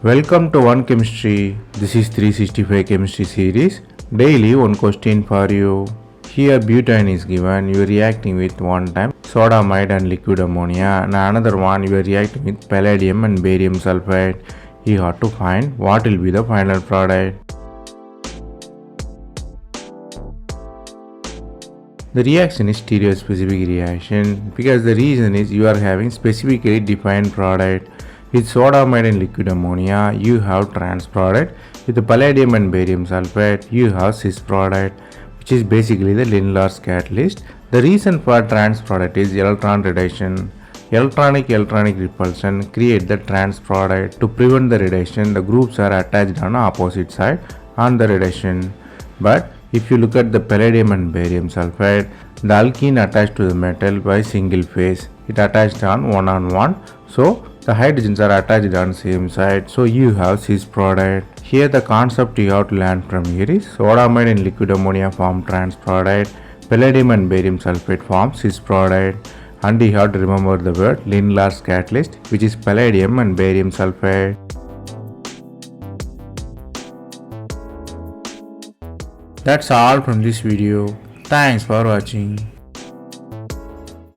Welcome to One Chemistry. This is 365 Chemistry series. Daily one question for you. Here butane is given. You are reacting with one time sodamide and liquid ammonia, and another one you are reacting with palladium and barium sulfide. You have to find what will be the final product. The reaction is stereospecific reaction because the reason is you are having specifically defined product. With sodamide and liquid ammonia, you have trans product. With the palladium and barium sulfide, you have cis product, which is basically the Lindlar's catalyst. The reason for trans product is electron reduction. Electronic repulsion create the trans product. To prevent the reduction, the groups are attached on the opposite side on the reduction. But if you look at the palladium and barium sulfide, the alkene attached to the metal by single phase. It attached on one. So the hydrogens are attached on same side. So you have cis product. Here the concept you have to learn from here is sodamide and liquid ammonia form trans product. Palladium and barium sulfate form cis product. And you have to remember the word Lindlar's catalyst, which is palladium and barium sulfate. That's all from this video. Thanks for watching.